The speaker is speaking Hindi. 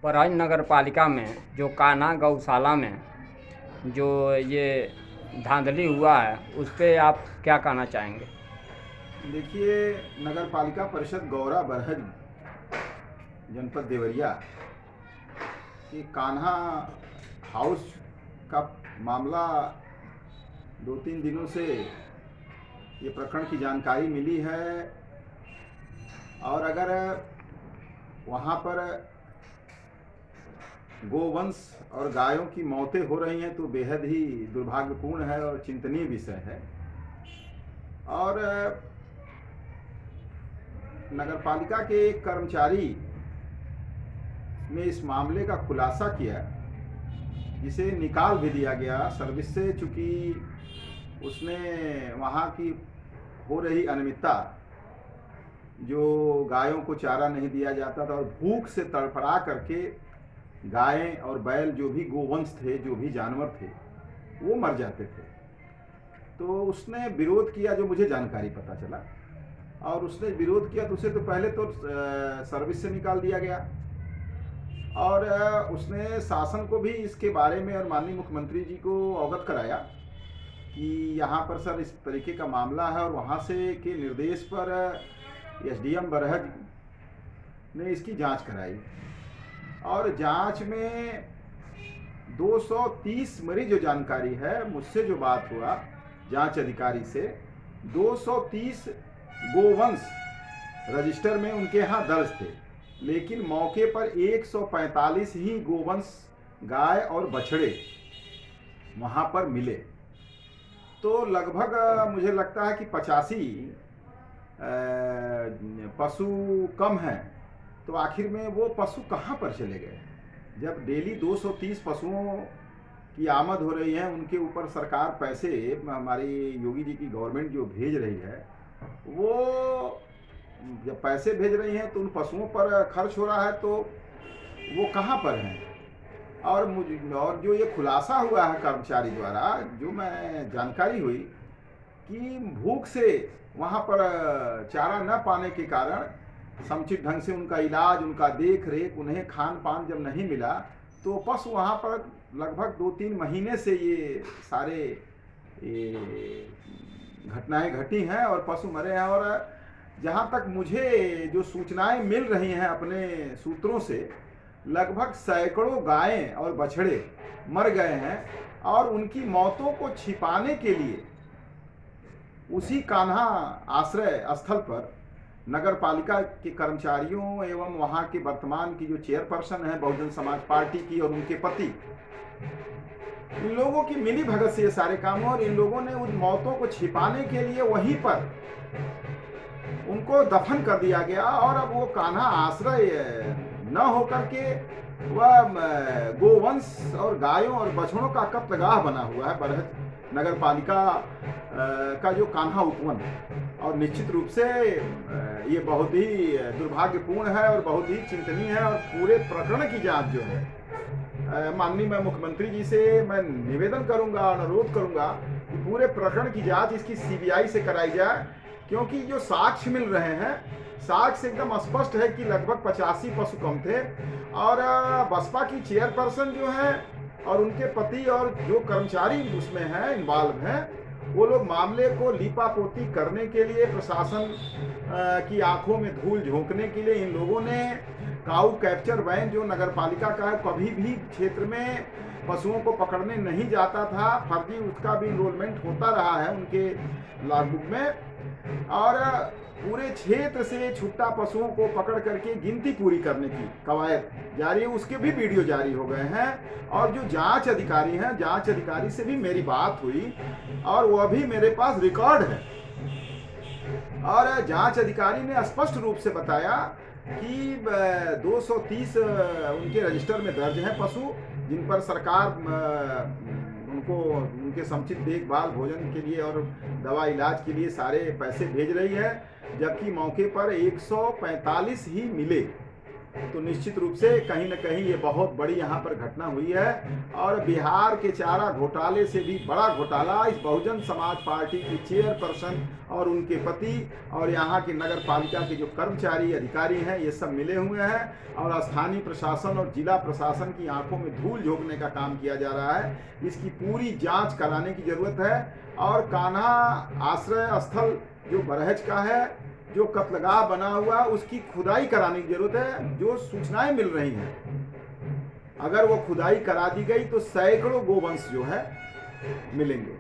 बरहज नगर पालिका में जो कान्हा गौशाला में जो ये धांधली हुआ है उस पे आप क्या कहना चाहेंगे? देखिए, नगर पालिका परिषद गौरा बरहज जनपद देवरिया के कान्हा हाउस का मामला 2-3 दिनों से ये प्रकरण की जानकारी मिली है। और अगर वहाँ पर गोवंश और गायों की मौतें हो रही हैं तो बेहद ही दुर्भाग्यपूर्ण है और चिंतनीय विषय है। और नगरपालिका के एक कर्मचारी ने इस मामले का खुलासा किया, जिसे निकाल भी दिया गया सर्विस से, चूँकि उसने वहाँ की हो रही अनियमितता, जो गायों को चारा नहीं दिया जाता था और भूख से तड़फड़ा करके गायें और बैल जो भी गोवंश थे, जो भी जानवर थे, वो मर जाते थे। तो उसने विरोध किया, जो मुझे जानकारी पता चला। और उसने विरोध किया तो उसे तो पहले तो सर्विस से निकाल दिया गया। और उसने शासन को भी इसके बारे में और माननीय मुख्यमंत्री जी को अवगत कराया कि यहाँ पर सर इस तरीके का मामला है। और वहाँ से के निर्देश पर एसडीएम बरहज ने इसकी जांच कराई। और जांच में 230 मेरी जो जानकारी है, मुझसे जो बात हुआ जांच अधिकारी से, 230 गोवंश रजिस्टर में उनके यहाँ दर्ज थे, लेकिन मौके पर 145 ही गोवंश गाय और बछड़े वहाँ पर मिले। तो लगभग मुझे लगता है कि 85 पशु कम हैं। तो आखिर में वो पशु कहाँ पर चले गए? जब डेली 230 पशुओं की आमद हो रही है, उनके ऊपर सरकार पैसे, हमारी योगी जी की गवर्नमेंट जो भेज रही है, वो जब पैसे भेज रही हैं तो उन पशुओं पर खर्च हो रहा है, तो वो कहाँ पर हैं? और जो ये खुलासा हुआ है कर्मचारी द्वारा, जो मैं जानकारी हुई कि भूख से वहाँ पर चारा न पाने के कारण, समुचित ढंग से उनका इलाज, उनका देख रेख, उन्हें खान पान जब नहीं मिला, तो पशु वहाँ पर लगभग 2-3 महीने से ये सारे घटनाएं घटी हैं और पशु मरे हैं। और जहाँ तक मुझे जो सूचनाएं मिल रही हैं अपने सूत्रों से, लगभग सैकड़ों गायें और बछड़े मर गए हैं। और उनकी मौतों को छिपाने के लिए उसी कान्हा आश्रय स्थल पर नगर पालिका के कर्मचारियों एवं वहाँ के वर्तमान की जो चेयरपर्सन है बहुजन समाज पार्टी की और उनके पति, इन लोगों की मिली भगत से ये सारे काम। और इन लोगों ने उन मौतों को छिपाने के लिए वहीं पर उनको दफन कर दिया गया। और अब वो कान्हा आश्रय न होकर के वह गोवंश और गायों और बछड़ों का कब्रगाह बना हुआ है बरहज नगर पालिका का जो कान्हा उपवन है। और निश्चित रूप से ये बहुत ही दुर्भाग्यपूर्ण है और बहुत ही चिंतनीय है। और पूरे प्रकरण की जांच जो है, माननीय मैं मुख्यमंत्री जी से मैं निवेदन करूंगा, अनुरोध करूंगा कि पूरे प्रकरण की जांच इसकी सीबीआई से कराई जाए, क्योंकि जो साक्ष्य मिल रहे हैं, साक्ष्य एकदम स्पष्ट है कि लगभग 85 पशु कम थे। और बसपा की चेयरपर्सन जो है और उनके पति और जो कर्मचारी उसमें हैं, इन्वॉल्व हैं, वो लोग मामले को लीपापोती करने के लिए, प्रशासन की आंखों में धूल झोंकने के लिए, इन लोगों ने काऊ कैप्चर वैन जो नगर पालिका का है, कभी भी क्षेत्र में पशुओं को पकड़ने नहीं जाता था, फर्जी उसका भी इनरोलमेंट होता रहा है उनके लॉगबुक में। और पूरे क्षेत्र से छुट्टा पशुओं को पकड़ करके गिनती पूरी करने की कवायद जारी है, उसके भी वीडियो जारी हो गए हैं। और जो जांच अधिकारी हैं, जांच अधिकारी से भी मेरी बात हुई और वह भी मेरे पास रिकॉर्ड है। और जांच अधिकारी ने स्पष्ट रूप से बताया कि 230 उनके रजिस्टर में दर्ज हैं पशु, जिन पर सरकार उनको उनके समुचित देखभाल, भोजन के लिए और दवा इलाज के लिए सारे पैसे भेज रही है, जबकि मौके पर 145 ही मिले। तो निश्चित रूप से कहीं न कहीं ये बहुत बड़ी यहाँ पर घटना हुई है। और बिहार के चारा घोटाले से भी बड़ा घोटाला इस बहुजन समाज पार्टी की चेयरपर्सन और उनके पति और यहाँ के नगर पालिका के जो कर्मचारी अधिकारी हैं, ये सब मिले हुए हैं और स्थानीय प्रशासन और जिला प्रशासन की आंखों में धूल झोंकने का काम किया जा रहा है। इसकी पूरी जांच कराने की जरूरत है और कान्हा आश्रय स्थल जो बरहज का है, जो कत्लगाह बना हुआ, उसकी खुदाई कराने की जरूरत है। जो सूचनाएं मिल रही हैं, अगर वो खुदाई करा दी गई तो सैकड़ों गोवंश जो है मिलेंगे।